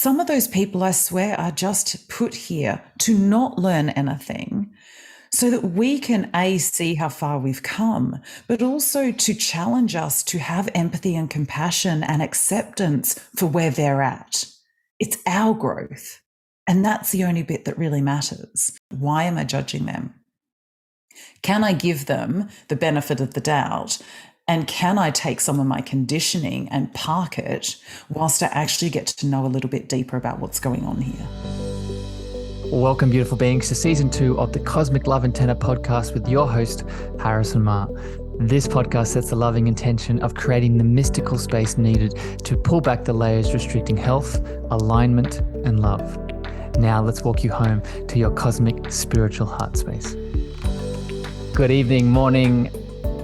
some of those people, I swear, are just put here to not learn anything so that we can see how far we've come, but also to challenge us to have empathy and compassion and acceptance for where they're at. It's our growth. And that's the only bit that really matters. Why am I judging them? Can I give them the benefit of the doubt? And can I take some of my conditioning and park it whilst I actually get to know a little bit deeper about what's going on here? Welcome, beautiful beings, to season 2 of the Cosmic Love Antenna podcast with your host, Harrison Ma. This podcast sets the loving intention of creating the mystical space needed to pull back the layers restricting health, alignment, and love. Now let's walk you home to your cosmic spiritual heart space. Good evening, morning,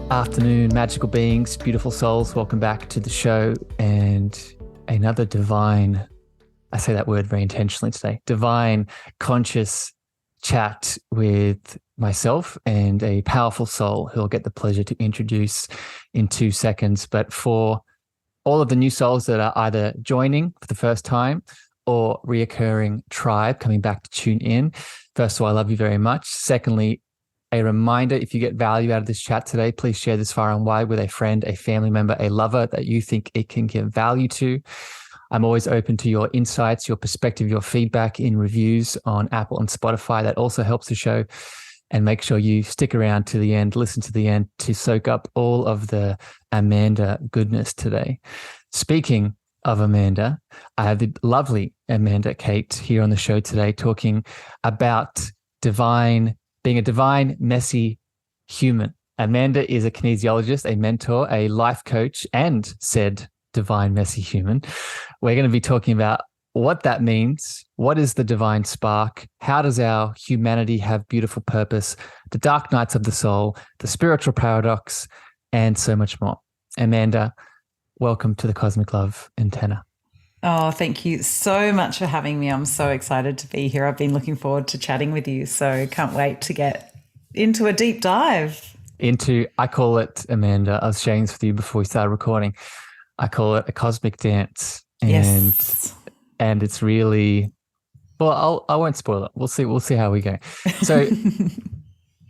afternoon, magical beings, beautiful souls. Welcome back to the show and another divine, I say that word very intentionally today, divine conscious chat with myself and a powerful soul who I'll get the pleasure to introduce in 2 seconds. But for all of the new souls that are either joining for the first time or reoccurring tribe coming back to tune in, first of all, I love you very much. Secondly, a reminder, if you get value out of this chat today, please share this far and wide with a friend, a family member, a lover that you think it can give value to. I'm always open to your insights, your perspective, your feedback in reviews on Apple and Spotify. That also helps the show. And make sure you stick around to the end, listen to the end to soak up all of the Amanda goodness today. Speaking of Amanda, I have the lovely Amanda Kate here on the show today talking about being a divine, messy human. Amanda is a kinesiologist, a mentor, a life coach, and said divine, messy human. We're going to be talking about what that means. What is the divine spark? How does our humanity have beautiful purpose? The dark nights of the soul, the spiritual paradox, and so much more. Amanda, welcome to the Cosmic Love Antenna. Oh, thank you so much for having me. I'm so excited to be here. I've been looking forward to chatting with you, so can't wait to get into a deep dive. I call it, Amanda, I was sharing this with you before we started recording, I call it a cosmic dance. Yes. And it's really, well, I won't spoil it. We'll see how we go. So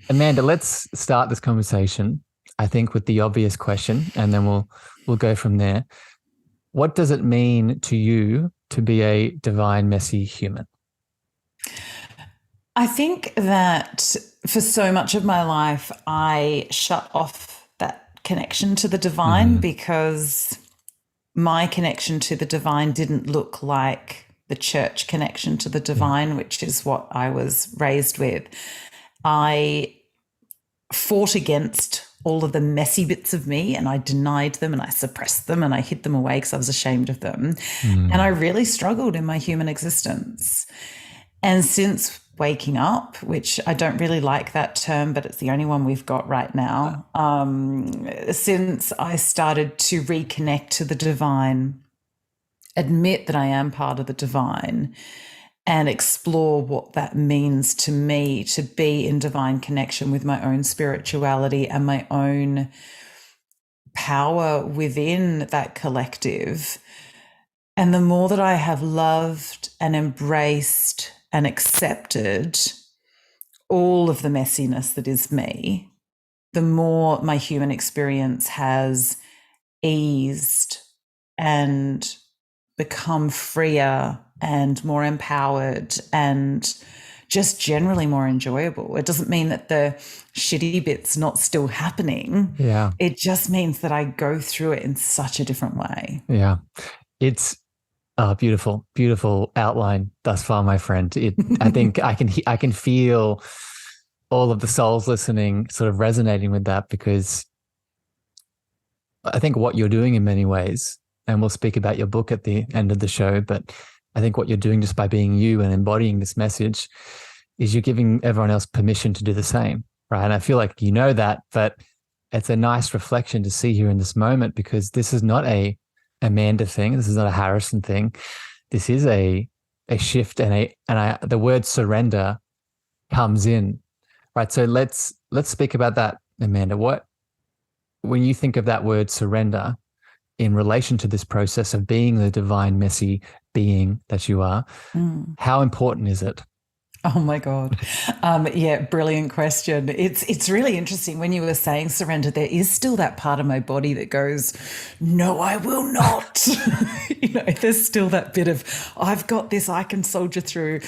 Amanda, let's start this conversation, I think, with the obvious question, and then we'll go from there. What does it mean to you to be a divine, messy human? I think that for so much of my life, I shut off that connection to the divine because my connection to the divine didn't look like the church connection to the divine, which is what I was raised with. I fought against all of the messy bits of me, and I denied them and I suppressed them and I hid them away because I was ashamed of them. And I really struggled in my human existence. And since waking up, which I don't really like that term, but it's the only one we've got right now, since I started to reconnect to the divine, admit that I am part of the divine, and explore what that means to me to be in divine connection with my own spirituality and my own power within that collective. And the more that I have loved and embraced and accepted all of the messiness that is me, the more my human experience has eased and become freer and more empowered and just generally more enjoyable. It doesn't mean that the shitty bit's not still happening. Yeah. It just means that I go through it in such a different way. Yeah. It's a beautiful, beautiful outline thus far, my friend. I think I can feel all of the souls listening sort of resonating with that, because I think what you're doing in many ways, and we'll speak about your book at the end of the show, but I think what you're doing just by being you and embodying this message is you're giving everyone else permission to do the same, right? And I feel like you know that, but it's a nice reflection to see here in this moment, because this is not a Amanda thing. This is not a Harrison thing. This is a shift, and the word surrender comes in, right? So let's speak about that, Amanda. When you think of that word surrender in relation to this process of being the divine, messy being that you are. How important is it? Oh my God. Yeah, brilliant question. It's really interesting. When you were saying surrender, there is still that part of my body that goes, no, I will not. There's still that bit of, I've got this, I can soldier through.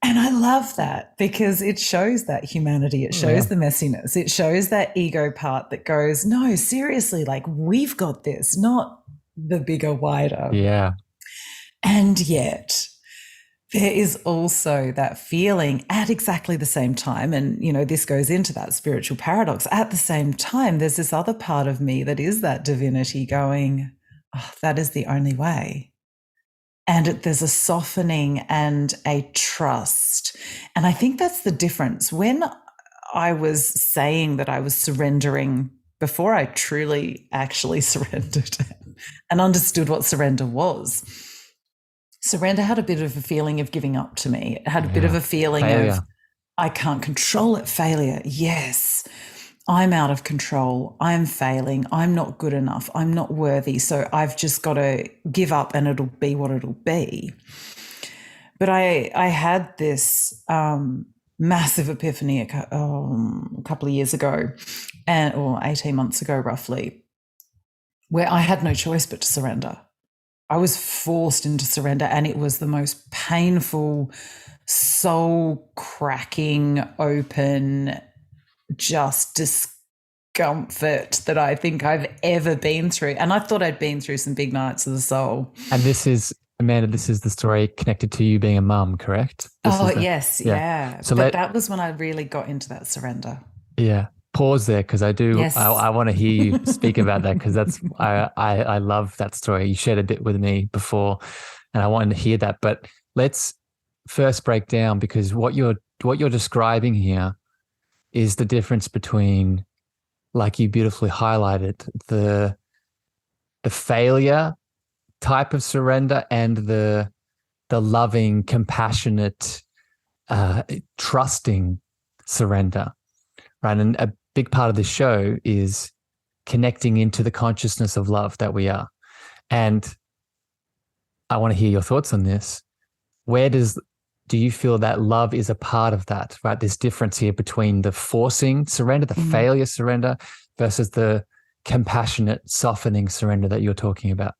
And I love that because it shows that humanity. It shows the messiness. It shows that ego part that goes, no, seriously, like we've got this, not the bigger, wider. Yeah. And yet there is also that feeling at exactly the same time. And, this goes into that spiritual paradox. At the same time, there's this other part of me that is that divinity going, oh, that is the only way. And there's a softening and a trust. And I think that's the difference. When I was saying that I was surrendering before I truly actually surrendered and understood what surrender was, surrender had a bit of a feeling of giving up to me. It had a bit of a feeling of, I can't control it, failure. Yes, I'm out of control. I'm failing. I'm not good enough. I'm not worthy. So I've just got to give up and it'll be what it'll be. But I had this massive epiphany a couple of years ago, or 18 months ago roughly, where I had no choice but to surrender. I was forced into surrender, and it was the most painful, soul-cracking, open, just discomfort that I think I've ever been through. And I thought I'd been through some big nights of the soul. And this is, Amanda, this is the story connected to you being a mum, correct? Yes. Yeah. So that was when I really got into that surrender. Yeah. Pause there, because I do. Yes. I want to hear you speak about that, because that's I love that story. You shared a bit with me before, and I wanted to hear that. But let's first break down, because what you're describing here is the difference between, like you beautifully highlighted, the failure type of surrender and the loving, compassionate, trusting surrender, right? And a big part of this show is connecting into the consciousness of love that we are. And I want to hear your thoughts on this. Do you feel that love is a part of that, right? This difference here between the forcing surrender, the failure surrender, versus the compassionate, softening surrender that you're talking about?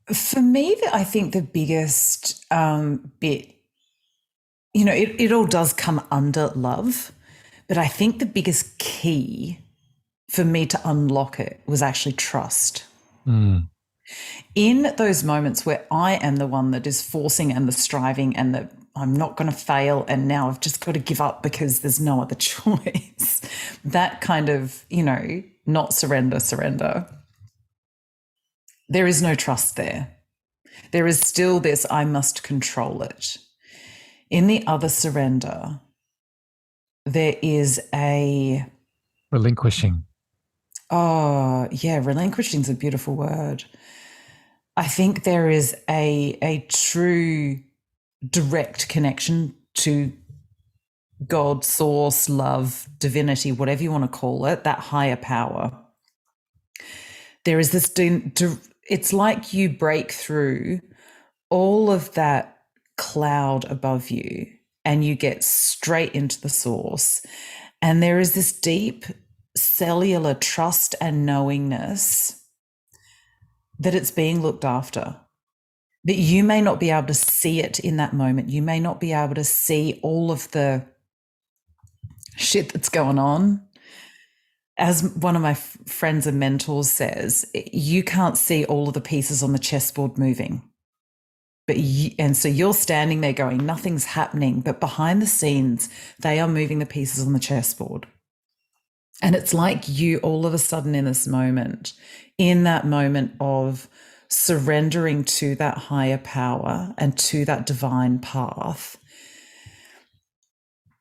For me, I think the biggest bit, it all does come under love, but I think the biggest key for me to unlock it was actually trust. In those moments where I am the one that is forcing and the striving and the I'm not going to fail and now I've just got to give up because there's no other choice, that kind of, not surrender. There is no trust there. There is still this, I must control it. In the other surrender, there is a relinquishing. Oh, yeah, relinquishing is a beautiful word. I think there is a true direct connection to God, source, love, divinity, whatever you want to call it, that higher power. There is this, it's like you break through all of that cloud above you and you get straight into the source. And there is this deep cellular trust and knowingness that it's being looked after. That you may not be able to see it in that moment. You may not be able to see all of the shit that's going on. As one of my friends and mentors says, you can't see all of the pieces on the chessboard moving. And so you're standing there going, nothing's happening. But behind the scenes, they are moving the pieces on the chessboard. And it's like you all of a sudden in this moment, in that moment of surrendering to that higher power and to that divine path,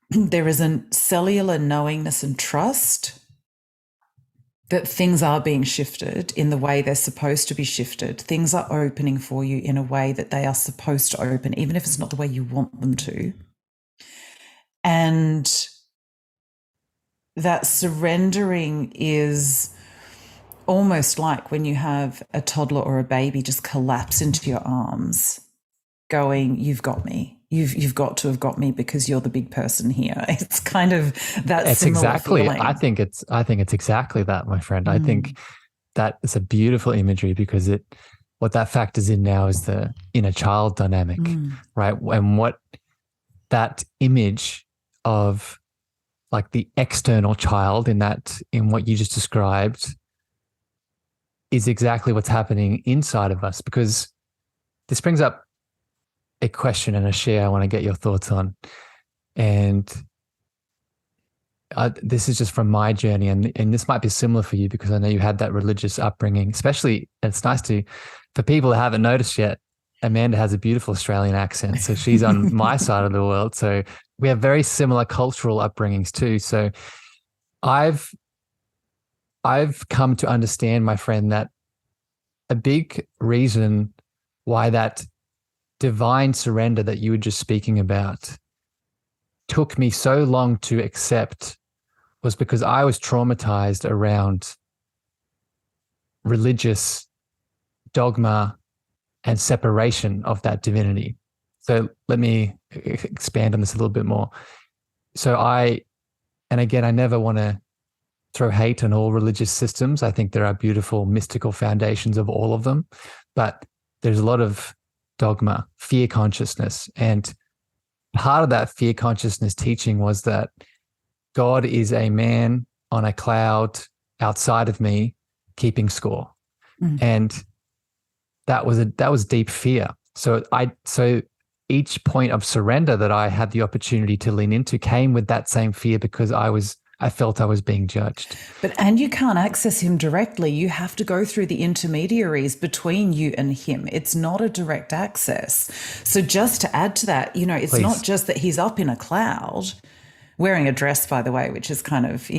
there is a cellular knowingness and trust that things are being shifted in the way they're supposed to be shifted. Things are opening for you in a way that they are supposed to open, even if it's not the way you want them to. And that surrendering is almost like when you have a toddler or a baby just collapse into your arms, going, "You've got me. You've got to have got me because you're the big person here." It's kind of that It's similar exactly, feeling. I think it's exactly that, my friend. I think that is a beautiful imagery because what that factors in now is the inner child dynamic, right? And what that image of like the external child in what you just described is exactly what's happening inside of us. Because this brings up a question and a share I want to get your thoughts on. And this is just from my journey, and this might be similar for you because I know you had that religious upbringing, especially. It's nice for people that haven't noticed yet, Amanda has a beautiful Australian accent. So she's on my side of the world. So we have very similar cultural upbringings too. So I've come to understand, my friend, that a big reason why that divine surrender that you were just speaking about took me so long to accept was because I was traumatized around religious dogma and separation of that divinity. So let me expand on this a little bit more. So and again, I never want to throw hate on all religious systems. I think there are beautiful mystical foundations of all of them, but there's a lot of dogma, fear consciousness. And part of that fear consciousness teaching was that God is a man on a cloud outside of me keeping score. And that was deep fear. So each point of surrender that I had the opportunity to lean into came with that same fear because I felt I was being judged. And you can't access him directly. You have to go through the intermediaries between you and him. It's not a direct access. So just to add to that, it's Please. not just that he's up in a cloud wearing a dress, by the way, which is kind of,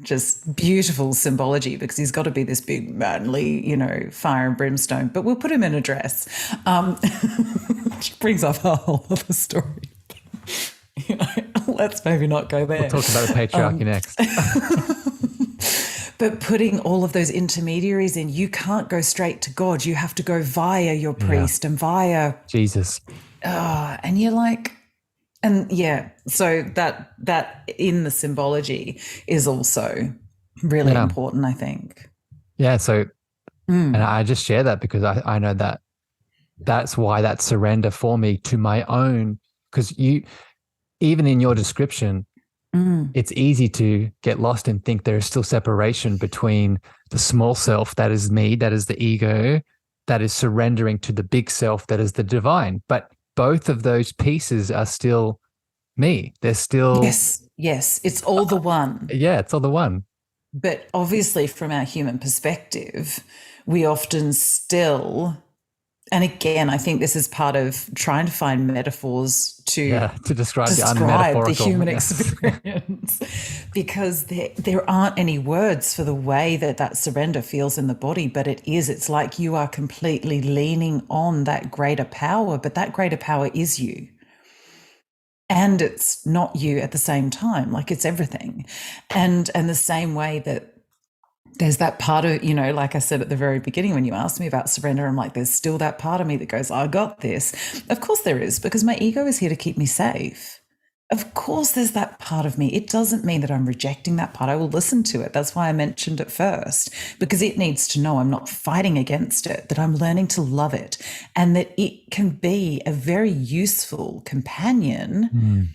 just beautiful symbology because he's got to be this big, manly, fire and brimstone. But we'll put him in a dress, which brings up a whole other story. Let's maybe not go there. We'll talk about the patriarchy next. But putting all of those intermediaries in, you can't go straight to God. You have to go via your priest and via Jesus. And you're like, and so that in the symbology is also really important, I think. Yeah. So, and I just share that because I know that that's why that surrender for me to my own, because even in your description, it's easy to get lost and think there is still separation between the small self, that is me, that is the ego, that is surrendering to the big self, that is the divine. But both of those pieces are still me. They're still... Yes. It's all the one. Yeah, it's all the one. But obviously from our human perspective, we often still... And again, I think this is part of trying to find metaphors to describe the human experience, because there aren't any words for the way that surrender feels in the body, but it's like you are completely leaning on that greater power, but that greater power is you. And it's not you at the same time, like it's everything. And the same way that there's that part of, like I said at the very beginning, when you asked me about surrender, I'm like, there's still that part of me that goes, I got this. Of course there is, because my ego is here to keep me safe. Of course there's that part of me. It doesn't mean that I'm rejecting that part. I will listen to it. That's why I mentioned it first, because it needs to know I'm not fighting against it, that I'm learning to love it, and that it can be a very useful companion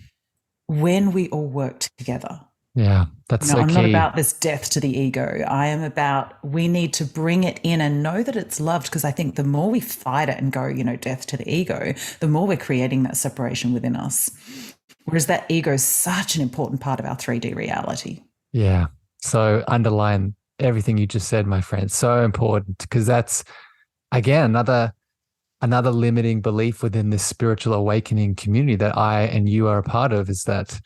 when we all work together. Yeah, that's so key. I'm not about this death to the ego. I am about, we need to bring it in and know that it's loved, because I think the more we fight it and go, death to the ego, the more we're creating that separation within us. Whereas that ego is such an important part of our 3D reality. Yeah. So underline everything you just said, my friend. So important, because that's, again, another limiting belief within this spiritual awakening community that I and you are a part of, is that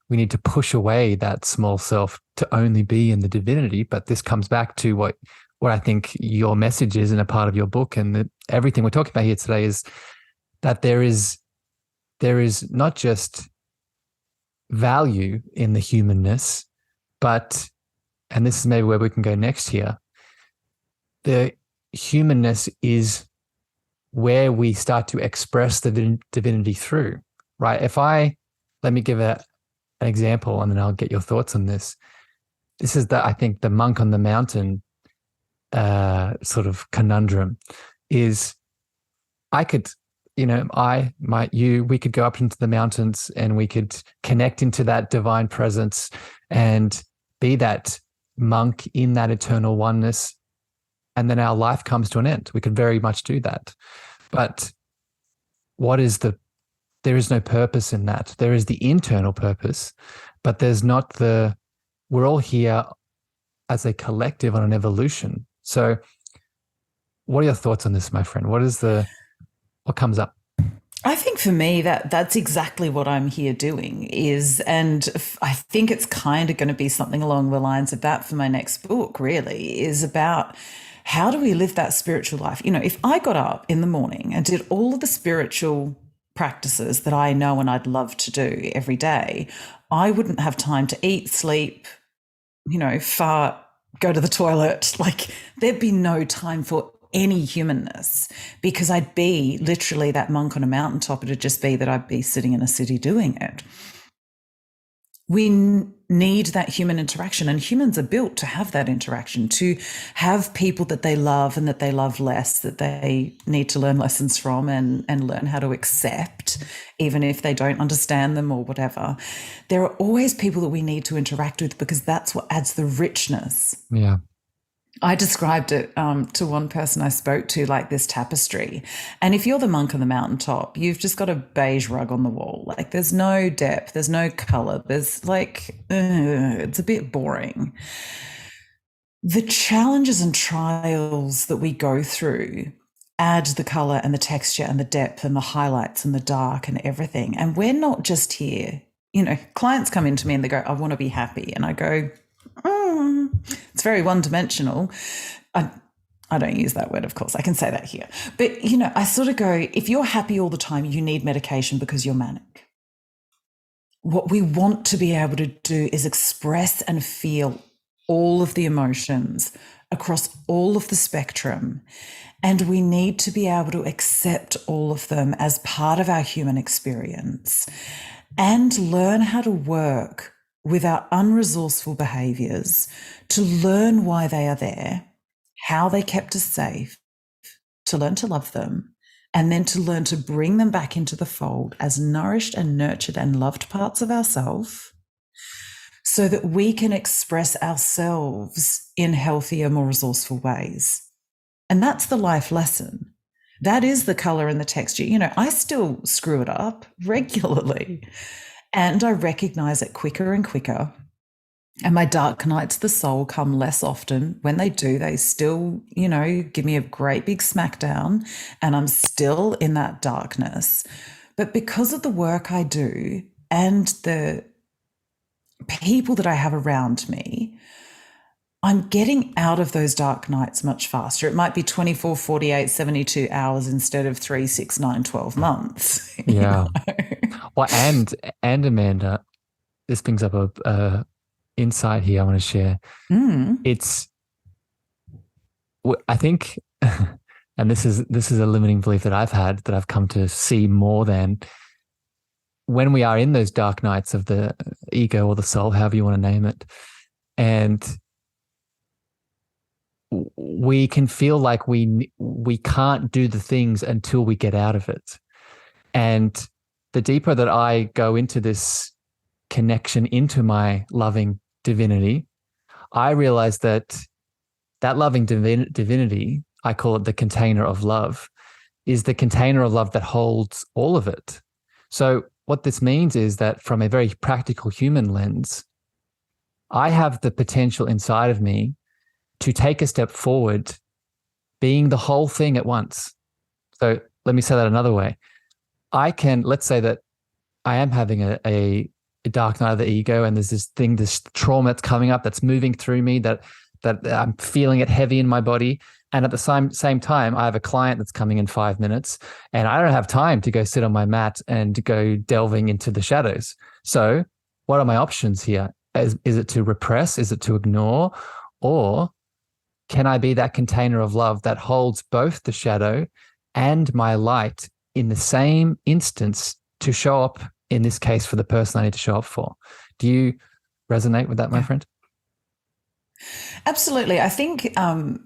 we need to push away that small self to only be in the divinity. But this comes back to what I think your message is, and a part of your book, and everything we're talking about here today is that there is not just value in the humanness, but, and this is maybe where we can go next here, the humanness is where we start to express the divinity through, right? Let me give an example, and then I'll get your thoughts on this. This is I think the monk on the mountain sort of conundrum is we could go up into the mountains and we could connect into that divine presence and be that monk in that eternal oneness. And then our life comes to an end. We could very much do that. But there is no purpose in that. There is the internal purpose, but there's not we're all here as a collective on an evolution. So what are your thoughts on this, my friend? What comes up? I think for me that's exactly what I'm here doing and I think it's kind of going to be something along the lines of that for my next book, really, is about how do we live that spiritual life? If I got up in the morning and did all of the spiritual practices that I know and I'd love to do every day, I wouldn't have time to eat, sleep, fart, go to the toilet. Like, there'd be no time for any humanness, because I'd be literally that monk on a mountaintop. It'd just be that I'd be sitting in a city doing it. We need that human interaction, and humans are built to have that interaction, to have people that they love and that they love less, that they need to learn lessons from and learn how to accept, even if they don't understand them or whatever. There are always people that we need to interact with, because that's what adds the richness. Yeah. I described it to one person I spoke to like this tapestry. And if you're the monk on the mountaintop, you've just got a beige rug on the wall. Like, there's no depth, there's no color. There's it's a bit boring. The challenges and trials that we go through add the color and the texture and the depth and the highlights and the dark and everything. And we're not just here. Clients come into me and they go, I want to be happy. And I go, it's very one-dimensional. I don't use that word, of course. I can say that here. But, I sort of go, if you're happy all the time, you need medication because you're manic. What we want to be able to do is express and feel all of the emotions across all of the spectrum. And we need to be able to accept all of them as part of our human experience and learn how to work with our unresourceful behaviors to learn why they are there, how they kept us safe, to learn to love them, and then to learn to bring them back into the fold as nourished and nurtured and loved parts of ourselves, so that we can express ourselves in healthier, more resourceful ways. And that's the life lesson. That is the color and the texture. I still screw it up regularly. And I recognize it quicker and quicker. And my dark nights of the soul come less often. When they do, they still, give me a great big smackdown, and I'm still in that darkness. But because of the work I do and the people that I have around me, I'm getting out of those dark nights much faster. It might be 24, 48, 72 hours instead of 3, 6, 9, 12 months. Yeah. Well, and Amanda, this brings up a insight here I want to share. I think, and this is a limiting belief that I've had, that I've come to see more than, when we are in those dark nights of the ego or the soul, however you want to name it, and we can feel like we can't do the things until we get out of it. And the deeper that I go into this connection into my loving divinity, I realize that loving divinity, I call it the container of love, is the container of love that holds all of it. So what this means is that from a very practical human lens, I have the potential inside of me to take a step forward, being the whole thing at once. So let me say that another way. Let's say that I am having a dark night of the ego, and there's this trauma that's coming up, that's moving through me, that I'm feeling it heavy in my body. And at the same time, I have a client that's coming in 5 minutes, and I don't have time to go sit on my mat and go delving into the shadows. So what are my options here? Is it to repress? Is it to ignore? Or can I be that container of love that holds both the shadow and my light in the same instance to show up, in this case, for the person I need to show up for? Do you resonate with that, my friend? Absolutely. I think I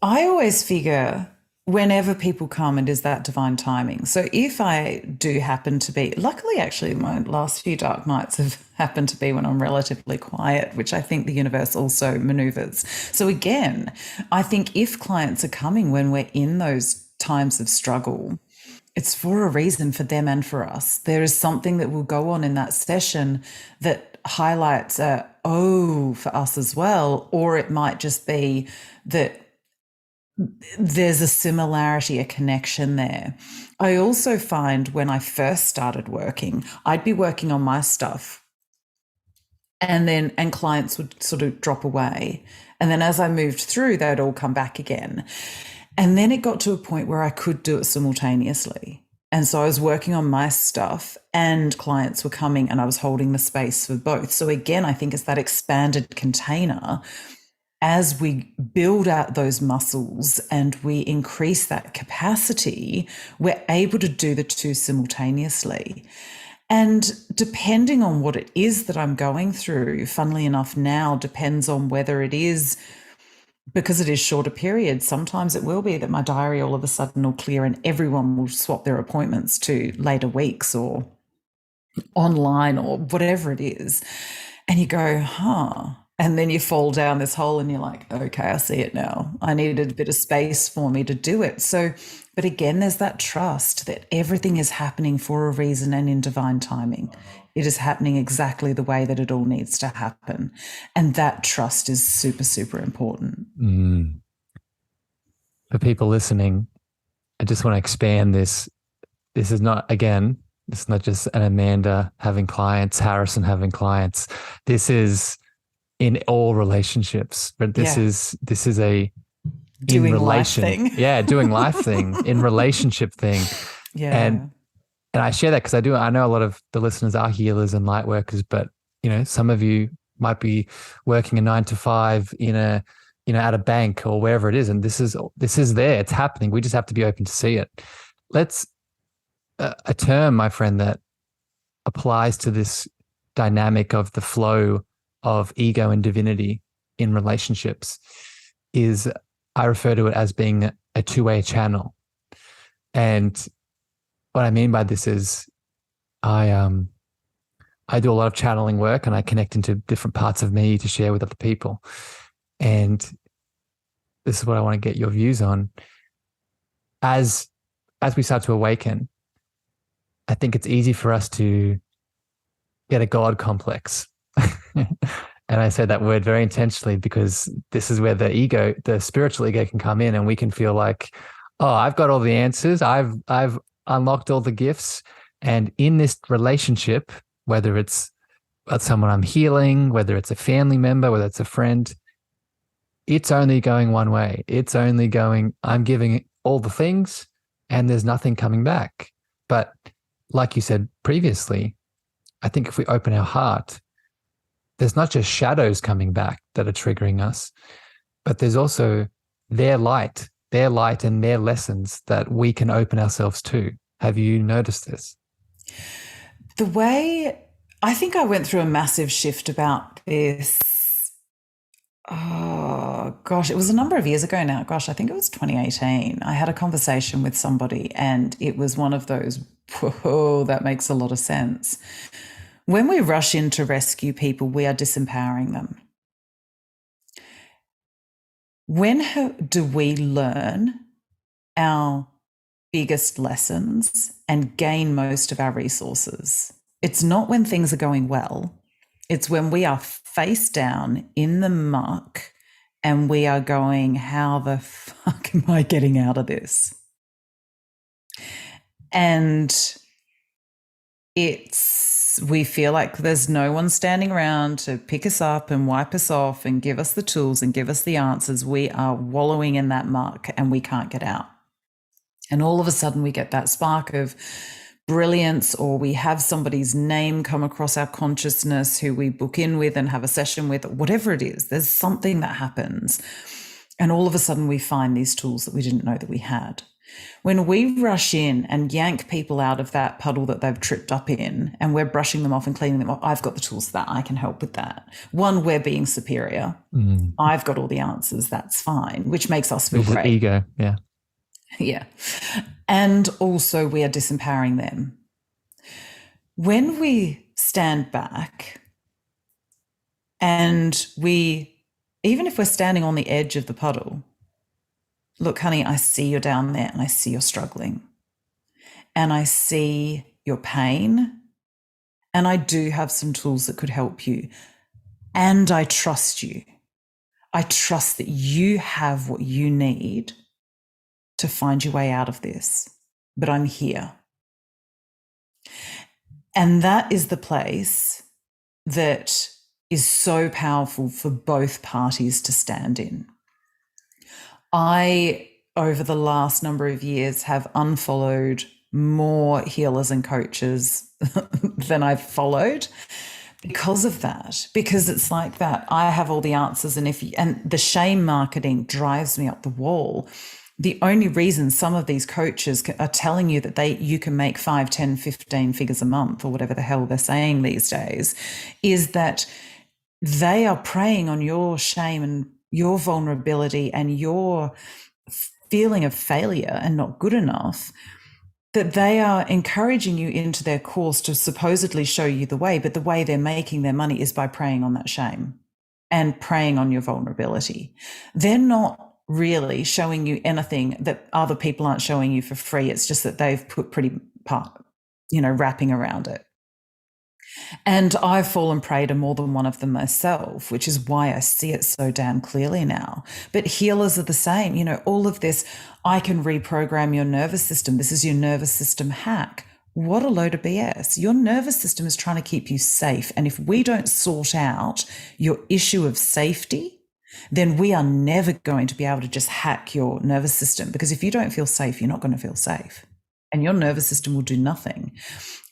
always figure whenever people come, it is that divine timing. So if I do happen to be, luckily, actually, my last few dark nights have happened to be when I'm relatively quiet, which I think the universe also maneuvers. So again, I think if clients are coming when we're in those times of struggle, it's for a reason, for them and for us. There is something that will go on in that session that highlights for us as well. Or it might just be that there's a similarity, a connection there. I also find when I first started working, I'd be working on my stuff and clients would sort of drop away. And then as I moved through, they'd all come back again. And then it got to a point where I could do it simultaneously. And so I was working on my stuff and clients were coming and I was holding the space for both. So again, I think it's that expanded container. As we build out those muscles and we increase that capacity, we're able to do the two simultaneously. And depending on what it is that I'm going through, funnily enough, now depends on whether it is, because it is shorter periods, sometimes it will be that my diary all of a sudden will clear and everyone will swap their appointments to later weeks or online or whatever it is. And you go, and then you fall down this hole and you're like, okay, I see it now. I needed a bit of space for me to do it. So, but again, there's that trust that everything is happening for a reason and in divine timing. It is happening exactly the way that it all needs to happen. And that trust is super, super important. For people listening, I just want to expand this. This is not, again, it's not just an Amanda having clients, Harrison having clients. This in all relationships, but this is a doing life thing. Doing life thing, in relationship thing. And I share that because I know a lot of the listeners are healers and light workers, but some of you might be working a 9 to 5 at a bank or wherever it is, and this is there. It's happening. We just have to be open to see it. Let's a term, my friend, that applies to this dynamic of the flow of ego and divinity in relationships is, I refer to it as being a two-way channel. And what I mean by this is I do a lot of channeling work and I connect into different parts of me to share with other people. And this is what I want to get your views on. As we start to awaken, I think it's easy for us to get a God complex. And I say that word very intentionally because this is where the spiritual ego can come in, and we can feel like, oh, I've got all the answers. I've unlocked all the gifts. And in this relationship, whether it's someone I'm healing, whether it's a family member, whether it's a friend, it's only going one way. It's only going, I'm giving all the things and there's nothing coming back. But like you said previously, I think if we open our heart, there's not just shadows coming back that are triggering us, but there's also their light and their lessons that we can open ourselves to. Have you noticed this? The way I think I went through a massive shift about this. Oh, gosh, it was a number of years ago now. Gosh, I think it was 2018. I had a conversation with somebody and it was one of those, whoa, that makes a lot of sense. When we rush in to rescue people, we are disempowering them. When do we learn our biggest lessons and gain most of our resources? It's not when things are going well. It's when we are face down in the muck and we are going, how the fuck am I getting out of this? And we feel like there's no one standing around to pick us up and wipe us off and give us the tools and give us the answers. We are wallowing in that muck and we can't get out. And all of a sudden we get that spark of brilliance, or we have somebody's name come across our consciousness who we book in with and have a session with, whatever it is. There's something that happens. And all of a sudden we find these tools that we didn't know that we had. When we rush in and yank people out of that puddle that they've tripped up in, and we're brushing them off and cleaning them off, I've got the tools for that. I can help with that. One, we're being superior. I've got all the answers. That's fine, which makes us feel great. Ego, yeah. Yeah. And also we are disempowering them. When we stand back and even if we're standing on the edge of the puddle, look, honey, I see you're down there and I see you're struggling and I see your pain and I do have some tools that could help you. And I trust you. I trust that you have what you need to find your way out of this, but I'm here. And that is the place that is so powerful for both parties to stand in. I, over the last number of years, have unfollowed more healers and coaches than I've followed because of that, because it's like that. I have all the answers, and the shame marketing drives me up the wall. The only reason some of these coaches are telling you that you can make 5, 10, 15 figures a month or whatever the hell they're saying these days is that they are preying on your shame and your vulnerability and your feeling of failure and not good enough, that they are encouraging you into their course to supposedly show you the way, but the way they're making their money is by preying on that shame and preying on your vulnerability. They're not really showing you anything that other people aren't showing you for free. It's just that they've put pretty wrapping around it. And I've fallen prey to more than one of them myself, which is why I see it so damn clearly now. But healers are the same. All of this, I can reprogram your nervous system. This is your nervous system hack. What a load of BS. Your nervous system is trying to keep you safe. And if we don't sort out your issue of safety, then we are never going to be able to just hack your nervous system, because if you don't feel safe, you're not going to feel safe and your nervous system will do nothing.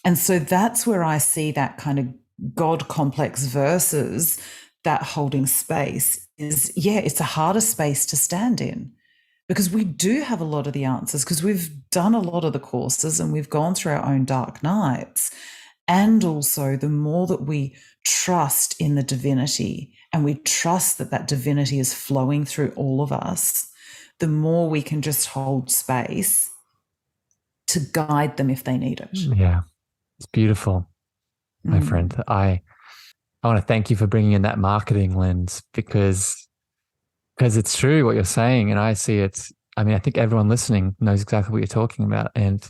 And so that's where I see that kind of God complex versus that holding space is, it's a harder space to stand in, because we do have a lot of the answers, because we've done a lot of the courses and we've gone through our own dark nights. And also the more that we trust in the divinity and we trust that that divinity is flowing through all of us, the more we can just hold space to guide them if they need it. Yeah, it's beautiful, my friend. I want to thank you for bringing in that marketing lens, because it's true what you're saying. And I see it. I mean, I think everyone listening knows exactly what you're talking about. And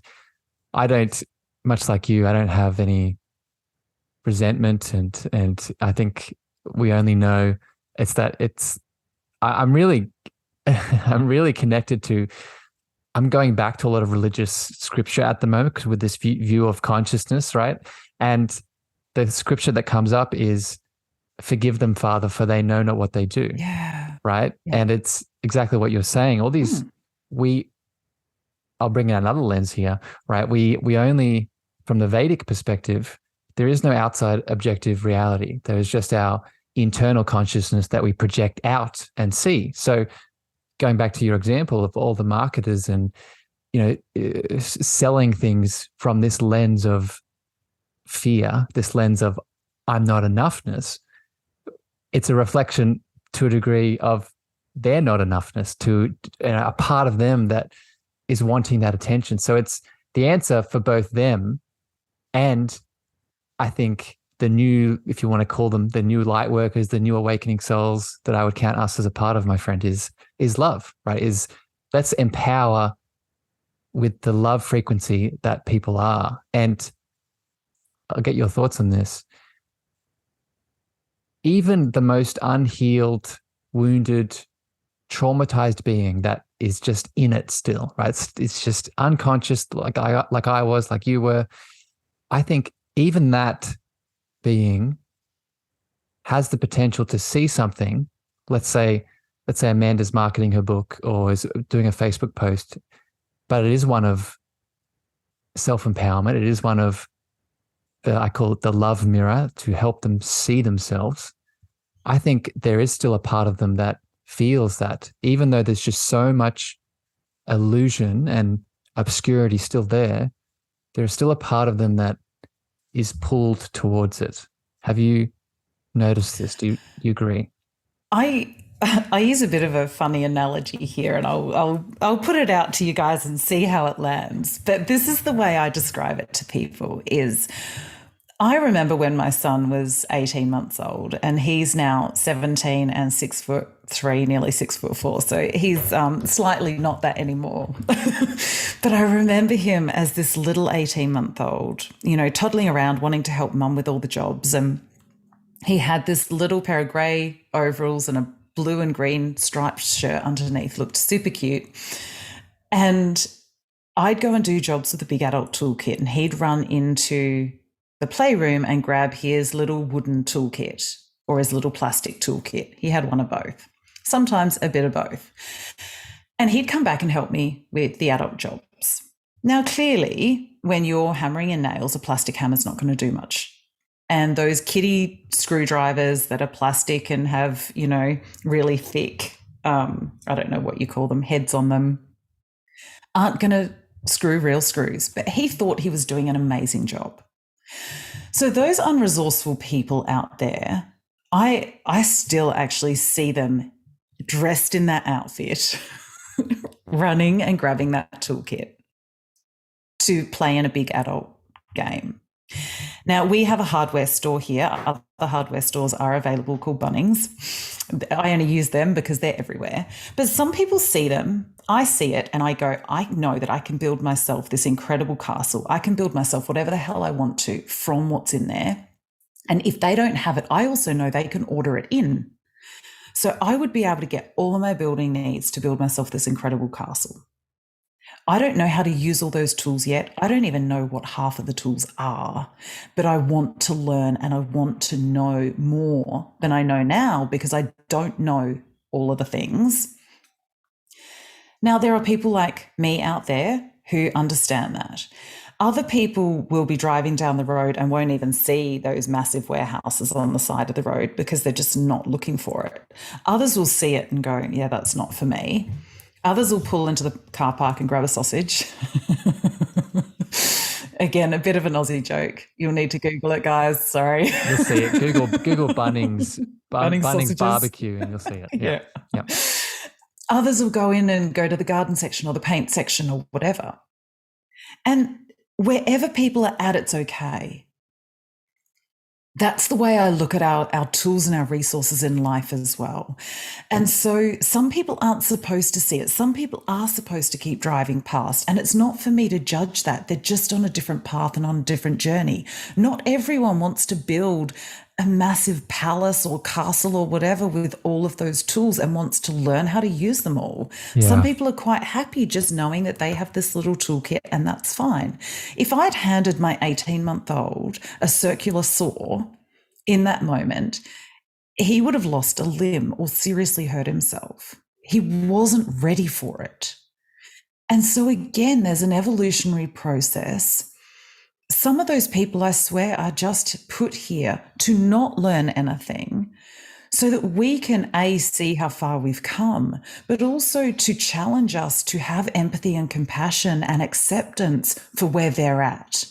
I don't, much like you, I don't have any resentment. And I think we only know I'm really, I'm really connected to, I'm going back to a lot of religious scripture at the moment, because with this view of consciousness, right? And the scripture that comes up is, forgive them, Father, for they know not what they do. Yeah. Right. Yeah. And it's exactly what you're saying. All these, I'll bring in another lens here, right? We only, from the Vedic perspective, there is no outside objective reality. There is just our internal consciousness that we project out and see. So going back to your example of all the marketers and, selling things from this lens of fear, this lens of I'm not enoughness, it's a reflection to a degree of their not enoughness, to a part of them that is wanting that attention. So it's the answer for both them and I think the new, if you want to call them the new light workers, the new awakening souls that I would count us as a part of, my friend, is love, right? Let's empower with the love frequency that people are. And I'll get your thoughts on this. Even the most unhealed, wounded, traumatized being that is just in it still, right? It's just unconscious, like I was, like you were. I think even that being has the potential to see something. Let's say Amanda's marketing her book or is doing a Facebook post, but it is one of self-empowerment. It is one of I call it the love mirror, to help them see themselves. I think there is still a part of them that feels that, even though there's just so much illusion and obscurity still there's still a part of them that is pulled towards it. Have you noticed this? Do you agree? I I use a bit of a funny analogy here, and I'll put it out to you guys and see how it lands. But this is the way I describe it to people: is I remember when my son was 18 months old, and he's now 17 and 6'3", nearly 6'4". So he's slightly not that anymore. But I remember him as this little 18-month-old, toddling around, wanting to help mum with all the jobs. And he had this little pair of grey overalls and a blue and green striped shirt underneath, looked super cute. And I'd go and do jobs with a big adult toolkit, and he'd run into the playroom and grab his little wooden toolkit or his little plastic toolkit. He had one of both, sometimes a bit of both. And he'd come back and help me with the adult jobs. Now, clearly, when you're hammering in nails, a plastic hammer's not going to do much. And those kiddie screwdrivers that are plastic and have, really thick, I don't know what you call them, heads on them, aren't going to screw real screws. But he thought he was doing an amazing job. So those unresourceful people out there, I still actually see them dressed in that outfit, running and grabbing that toolkit to play in a big adult game. Now, we have a hardware store here. Other hardware stores are available called Bunnings. I only use them because they're everywhere. But some people see them. I see it and I go, I know that I can build myself this incredible castle. I can build myself whatever the hell I want to from what's in there. And if they don't have it, I also know they can order it in. So I would be able to get all of my building needs to build myself this incredible castle. I don't know how to use all those tools yet. I don't even know what half of the tools are, but I want to learn and I want to know more than I know now because I don't know all of the things. Now, there are people like me out there who understand that. Other people will be driving down the road and won't even see those massive warehouses on the side of the road because they're just not looking for it. Others will see it and go, yeah, that's not for me. Others will pull into the car park and grab a sausage. Again, a bit of an Aussie joke. You'll need to Google it, guys. Sorry. You'll see it. Google Bunnings, Bunnings barbecue, and you'll see it. Yeah. Others will go in and go to the garden section or the paint section or whatever. And wherever people are at, it's okay. That's the way I look at our tools and our resources in life as well. And so some people aren't supposed to see it. Some people are supposed to keep driving past. And it's not for me to judge that. They're just on a different path and on a different journey. Not everyone wants to build a massive palace or castle or whatever with all of those tools and wants to learn how to use them all. Yeah. Some people are quite happy just knowing that they have this little toolkit and that's fine. If I'd handed my 18-month-old a circular saw in that moment, he would have lost a limb or seriously hurt himself. He wasn't ready for it. And so again, there's an evolutionary process. Some of those people, I swear, are just put here to not learn anything so that we can, A, see how far we've come, but also to challenge us to have empathy and compassion and acceptance for where they're at.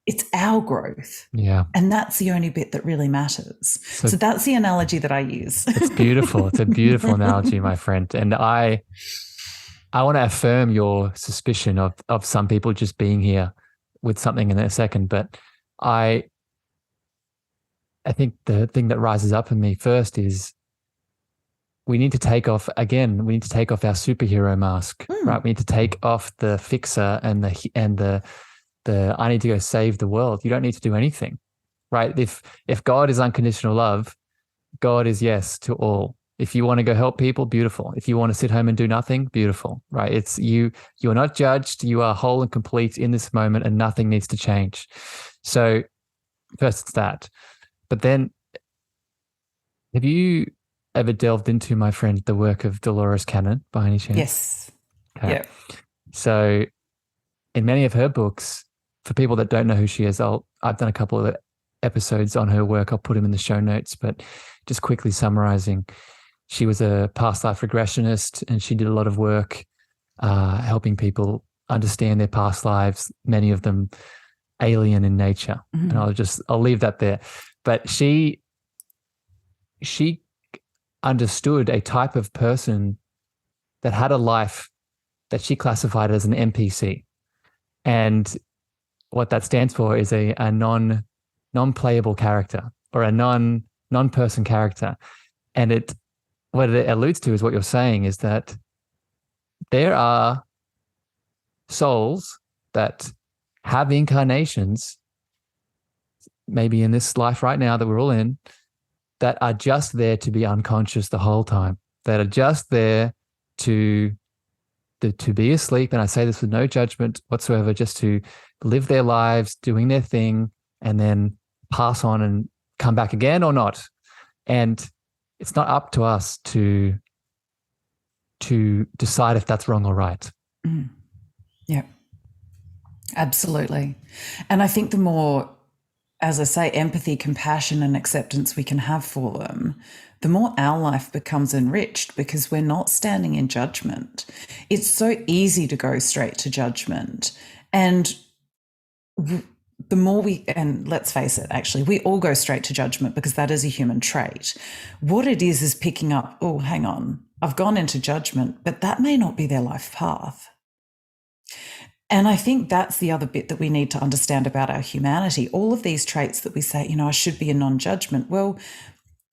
It's our growth. Yeah. And that's the only bit that really matters. So that's the analogy that I use. It's beautiful. It's a beautiful analogy, my friend. And I want to affirm your suspicion of some people just being here with something in a second, but I think the thing that rises up in me first is we need to take off our superhero mask, right? We need to take off the fixer and the I need to go save the world. You don't need to do anything, right? If God is unconditional love, God is yes to all. If you want to go help people, beautiful. If you want to sit home and do nothing, beautiful, right? It's you are not judged. You are whole and complete in this moment and nothing needs to change. So first it's that. But then have you ever delved into, my friend, the work of Dolores Cannon by any chance? Yes. Okay. Yeah. So in many of her books, for people that don't know who she is, I've done a couple of episodes on her work. I'll put them in the show notes, but just quickly summarizing, she was a past life regressionist, and she did a lot of work helping people understand their past lives, many of them alien in nature. And I'll leave that there. But she understood a type of person that had a life that she classified as an NPC. And what that stands for is a non-playable character, or a non-person character. And what it alludes to is what you're saying, is that there are souls that have incarnations, maybe in this life right now that we're all in, that are just there to be unconscious the whole time, that are just there to be asleep. And I say this with no judgment whatsoever, just to live their lives, doing their thing, and then pass on and come back again or not. And it's not up to us to decide if that's wrong or right. Yeah, absolutely. And I think the more, as I say, empathy, compassion, and acceptance we can have for them, the more our life becomes enriched, because we're not standing in judgment. It's so easy to go straight to judgment. And the more and let's face it, actually, we all go straight to judgment because that is a human trait. What it is picking up, oh, hang on, I've gone into judgment, but that may not be their life path. And I think that's the other bit that we need to understand about our humanity. All of these traits that we say, I should be a non-judgment. Well,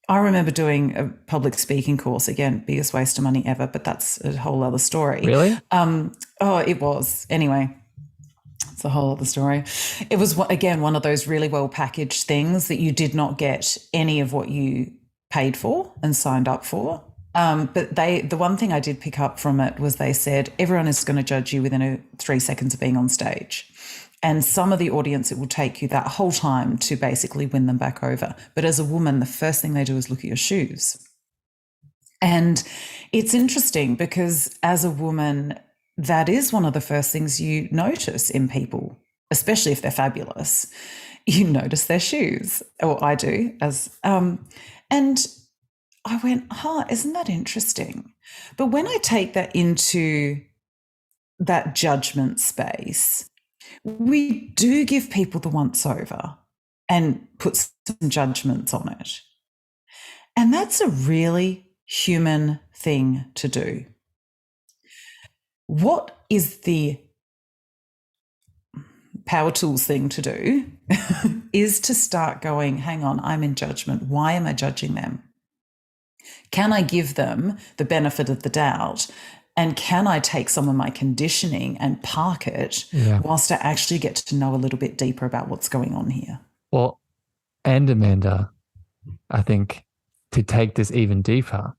I remember doing a public speaking course, again, biggest waste of money ever, but that's a whole other story. Really? It was. Anyway, it's a whole other story. It was, again, one of those really well packaged things that you did not get any of what you paid for and signed up for. But the one thing I did pick up from it was they said, everyone is going to judge you within 3 seconds of being on stage. And some of the audience, it will take you that whole time to basically win them back over. But as a woman, the first thing they do is look at your shoes. And it's interesting because as a woman, that is one of the first things you notice in people, especially if they're fabulous. You notice their shoes, or I do. And I went, isn't that interesting? But when I take that into that judgment space, we do give people the once over and put some judgments on it. And that's a really human thing to do. What is the power tools thing to do is to start going, hang on, I'm in judgment. Why am I judging them? Can I give them the benefit of the doubt? And can I take some of my conditioning and park it whilst I actually get to know a little bit deeper about what's going on here? Well, and Amanda, I think to take this even deeper,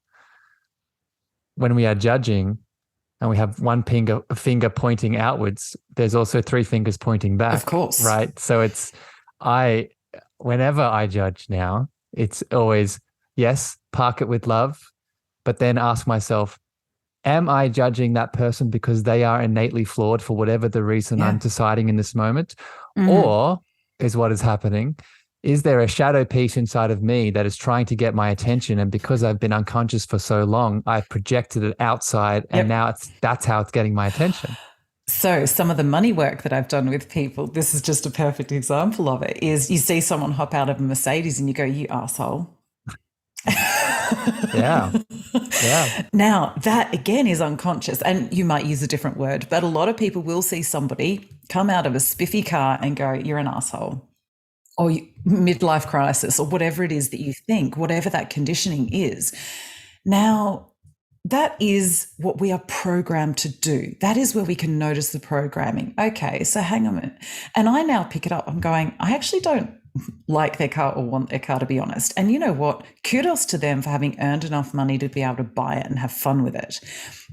when we are judging and we have one finger pointing outwards, there's also 3 fingers pointing back. Of course. Right? So whenever I judge now, it's always, yes, park it with love, but then ask myself, am I judging that person because they are innately flawed for whatever the reason I'm deciding in this moment? Or is what is happening, is there a shadow piece inside of me that is trying to get my attention? And because I've been unconscious for so long, I've projected it outside and now that's how it's getting my attention. So some of the money work that I've done with people, this is just a perfect example of it, is you see someone hop out of a Mercedes and you go, you asshole. Yeah. Now, that again is unconscious, and you might use a different word, but a lot of people will see somebody come out of a spiffy car and go, you're an asshole, or midlife crisis, or whatever it is that you think, whatever that conditioning is. Now, that is what we are programmed to do. That is where we can notice the programming. Okay, so hang on a minute. And I now pick it up. I'm going, I actually don't like their car or want their car, to be honest. And you know what? Kudos to them for having earned enough money to be able to buy it and have fun with it.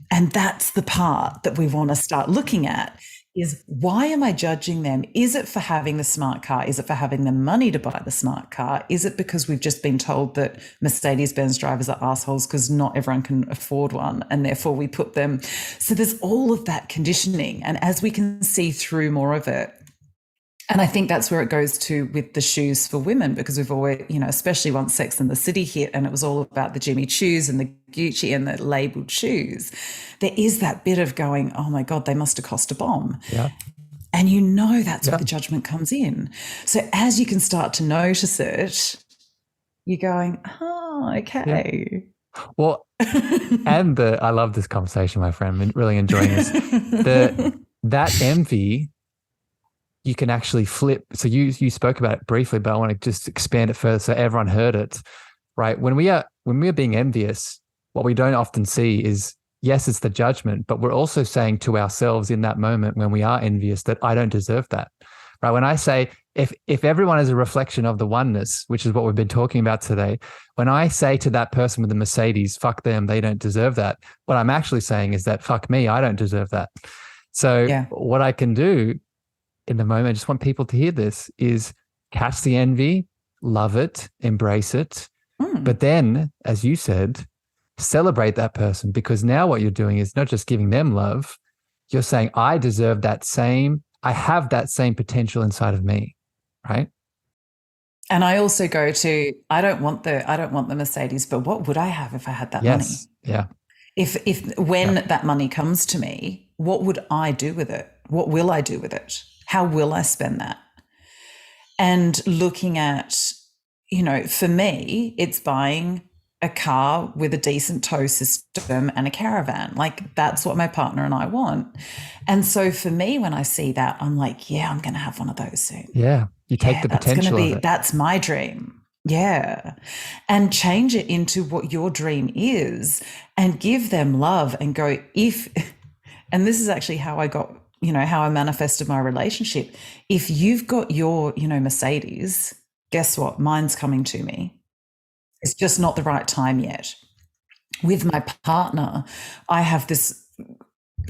And that's the part that we want to start looking at, is why am I judging them? Is it for having the smart car? Is it for having the money to buy the smart car? Is it because we've just been told that Mercedes-Benz drivers are assholes because not everyone can afford one, and therefore we put them? So there's all of that conditioning. And as we can see through more of it, And I think that's where it goes to with the shoes for women, because we've always, especially once Sex and the City hit and it was all about the Jimmy Choos and the Gucci and the labeled shoes, there is that bit of going, oh my God, they must have cost a bomb. Yeah. And that's where the judgment comes in. So as you can start to notice it, you're going, oh, okay. Yeah. Well, and I love this conversation, my friend. I'm really enjoying this. That envy, you can actually flip. So you spoke about it briefly, but I want to just expand it further so everyone heard it. Right? When we are being envious, what we don't often see is, yes, it's the judgment, but we're also saying to ourselves in that moment when we are envious that I don't deserve that. Right? When I say, if everyone is a reflection of the oneness, which is what we've been talking about today, when I say to that person with the Mercedes, fuck them, they don't deserve that, what I'm actually saying is that fuck me, I don't deserve that. So what I can do in the moment, I just want people to hear this, is catch the envy, love it, embrace it. But then, as you said, celebrate that person, because now what you're doing is not just giving them love, you're saying, I deserve that same, I have that same potential inside of me. Right. And I also go to, I don't want the Mercedes, but what would I have if I had that money? Yeah. When that money comes to me, what would I do with it? What will I do with it? How will I spend that? And looking at, for me, it's buying a car with a decent tow system and a caravan. Like, that's what my partner and I want. And so for me, when I see that, I'm like, yeah, I'm going to have one of those soon. Yeah. You take the potential of it. That's my dream. Yeah. And change it into what your dream is and give them love and go, and this is actually how I got, how I manifested my relationship. If you've got your, Mercedes, guess what? Mine's coming to me. It's just not the right time yet. With my partner, I have this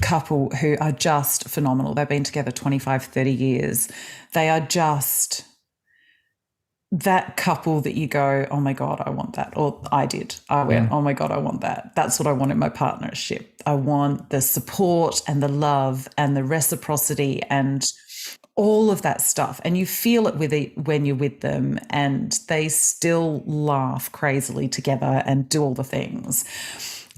couple who are just phenomenal. They've been together 25, 30 years. They are just that couple that you go, oh my God, I want that. Or I did. I went, oh my God, I want that. That's what I want in my partnership. I want the support and the love and the reciprocity and all of that stuff. And you feel it when you're with them, and they still laugh crazily together and do all the things.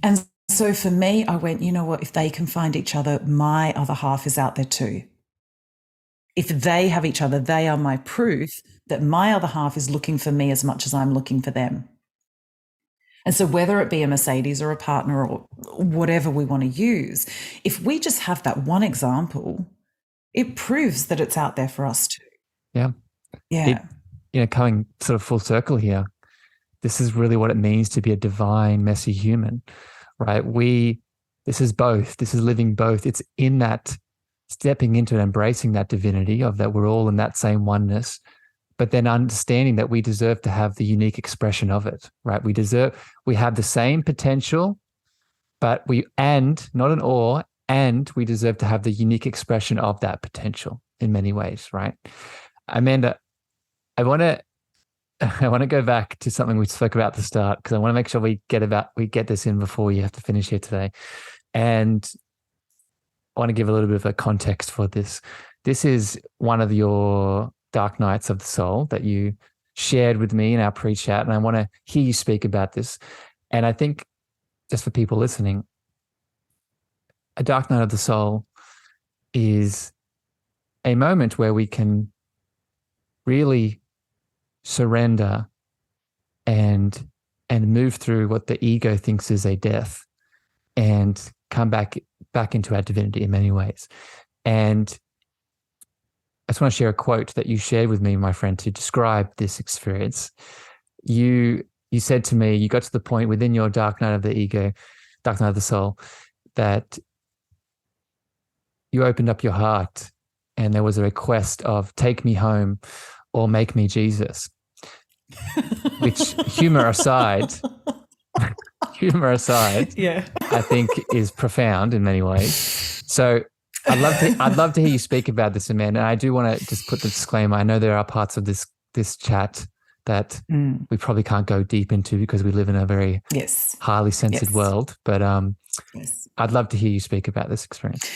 And so for me, I went, you know what, if they can find each other, my other half is out there too. If they have each other, they are my proof that my other half is looking for me as much as I'm looking for them. And so whether it be a Mercedes or a partner or whatever we want to use, if we just have that one example, it proves that it's out there for us too. Yeah. Coming sort of full circle here, this is really what it means to be a divine, messy human, right? This is both. This is living both. It's in that stepping into and embracing that divinity of that we're all in that same oneness, but then understanding that we deserve to have the unique expression of it, right? We have the same potential, but and we deserve to have the unique expression of that potential in many ways, right? Amanda, I want to go back to something we spoke about at the start, because I want to make sure we get this in before you have to finish here today. And I want to give a little bit of a context for this. This is one of your dark nights of the soul that you shared with me in our pre-chat, and I want to hear you speak about this. And I think, just for people listening, a dark night of the soul is a moment where we can really surrender and move through what the ego thinks is a death and come back into our divinity in many ways. And I just want to share a quote that you shared with me, my friend, to describe this experience. You said to me, you got to the point within your dark night of the ego, dark night of the soul, that you opened up your heart and there was a request of take me home or make me Jesus, which humor aside, I think is profound in many ways. So I'd love to hear you speak about this, Amanda. And I do want to just put the disclaimer. I know there are parts of this chat that we probably can't go deep into because we live in a very highly censored world. But I'd love to hear you speak about this experience.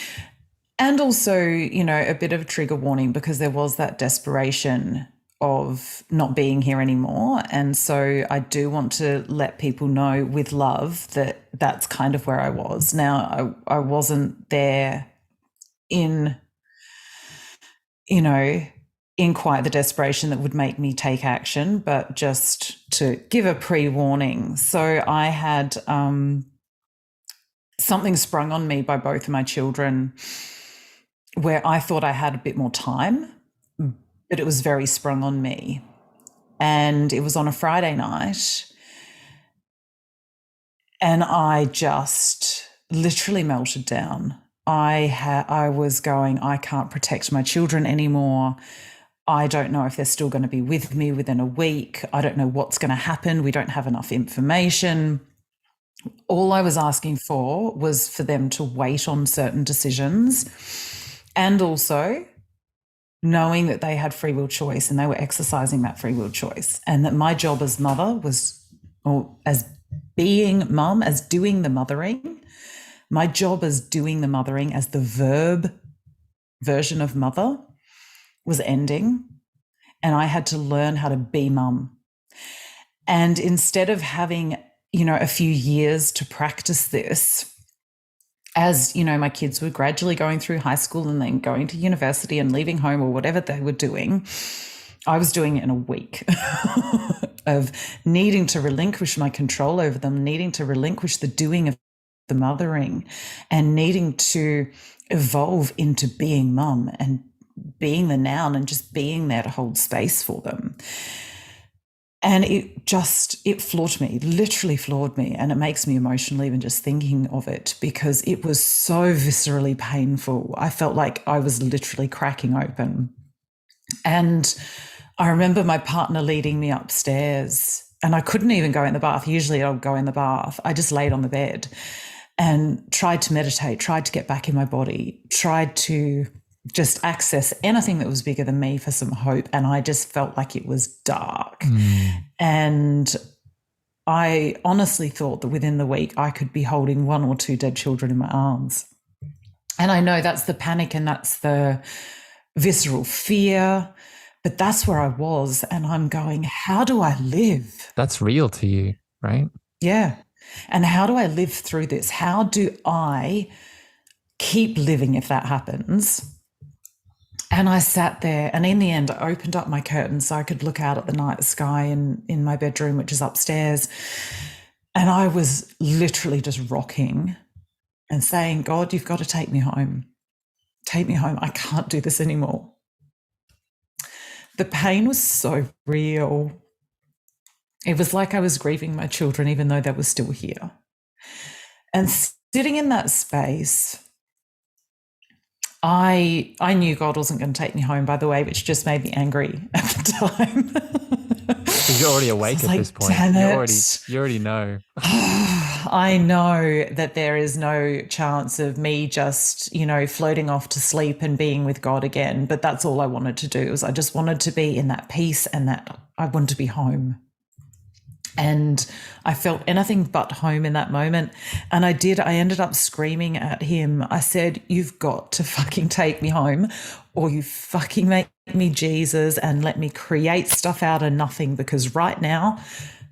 And also, a bit of a trigger warning, because there was that desperation of not being here anymore. And so I do want to let people know with love that that's kind of where I was. Now, I wasn't there in, in quite the desperation that would make me take action, but just to give a pre-warning. So I had something sprung on me by both of my children where I thought I had a bit more time, but it was very sprung on me. And it was on a Friday night. And I just literally melted down. I was going, I can't protect my children anymore. I don't know if they're still going to be with me within a week. I don't know what's going to happen. We don't have enough information. All I was asking for was for them to wait on certain decisions, and also knowing that they had free will choice and they were exercising that free will choice, and that my job as mother was, or as being mum, as doing the mothering, my job as doing the mothering as the verb version of mother was ending, and I had to learn how to be mum. And instead of having, a few years to practice this, as, my kids were gradually going through high school and then going to university and leaving home or whatever they were doing, I was doing it in a week of needing to relinquish my control over them, needing to relinquish the doing of the mothering, and needing to evolve into being mum and being the noun and just being there to hold space for them. And it floored me, literally floored me. And it makes me emotional even just thinking of it, because it was so viscerally painful. I felt like I was literally cracking open. And I remember my partner leading me upstairs, and I couldn't even go in the bath. Usually I'll go in the bath. I just laid on the bed and tried to meditate, tried to get back in my body, tried to just access anything that was bigger than me for some hope. And I just felt like it was dark. And I honestly thought that within the week I could be holding 1 or 2 dead children in my arms. And I know that's the panic and that's the visceral fear, but that's where I was. And I'm going, how do I live? That's real to you, right? Yeah. And how do I live through this? How do I keep living if that happens? And I sat there, and in the end, I opened up my curtains so I could look out at the night sky in my bedroom, which is upstairs. And I was literally just rocking and saying, God, you've got to take me home. Take me home. I can't do this anymore. The pain was so real. It was like I was grieving my children, even though they were still here. And sitting in that space, I knew God wasn't going to take me home, by the way, which just made me angry at the time. Because you're already awake at this point. You already know. I know that there is no chance of me just, floating off to sleep and being with God again. But that's all I wanted to do. I just wanted to be in that peace, and that I wanted to be home. And I felt anything but home in that moment. And I ended up screaming at him. I said, you've got to fucking take me home, or you fucking make me Jesus and let me create stuff out of nothing, because right now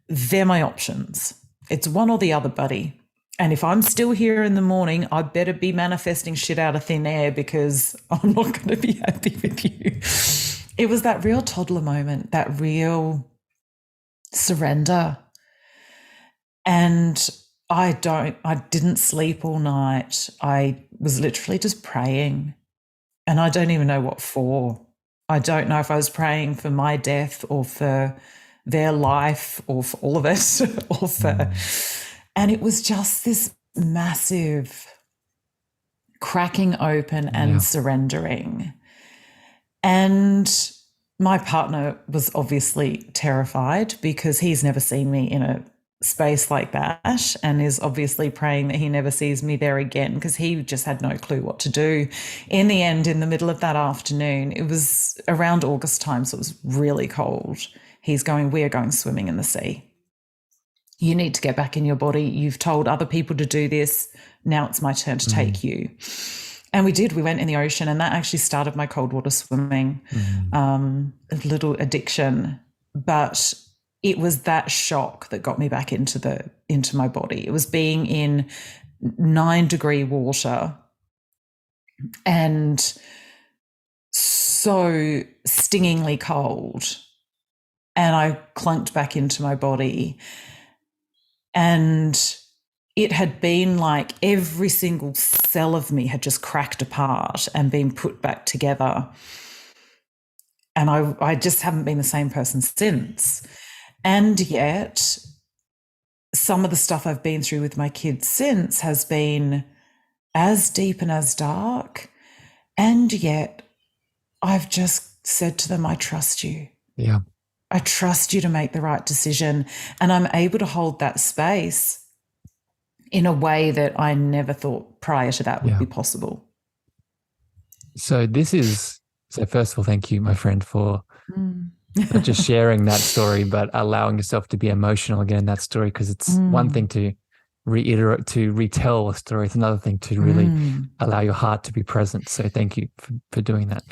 they're my options. It's one or the other, buddy. And if I'm still here in the morning, I better be manifesting shit out of thin air, because I'm not going to be happy with you. It was that real toddler moment, that real surrender. And I didn't sleep all night. I was literally just praying, and I don't even know what for. I don't know if I was praying for my death or for their life or for all of it and it was just this massive cracking open and surrendering. And my partner was obviously terrified, because he's never seen me in a space like that, and is obviously praying that he never sees me there again, because he just had no clue what to do. In the end, in the middle of that afternoon, it was around August time, so it was really cold. He's going, we are going swimming in the sea. You need to get back in your body. You've told other people to do this. Now it's my turn to take you. And we did. We went in the ocean, and that actually started my cold water swimming, a little addiction. But it was that shock that got me back into my body. It was being in 9-degree water and so stingingly cold. And I clunked back into my body. And it had been like every single cell of me had just cracked apart and been put back together. And I just haven't been the same person since. And yet, some of the stuff I've been through with my kids since has been as deep and as dark. And yet, I've just said to them, I trust you. Yeah. I trust you to make the right decision. And I'm able to hold that space in a way that I never thought prior to that would be possible. So first of all, thank you, my friend, for not just sharing that story, but allowing yourself to be emotional again in that story, because it's one thing to reiterate, to retell a story. It's another thing to really allow your heart to be present. So thank you for doing that.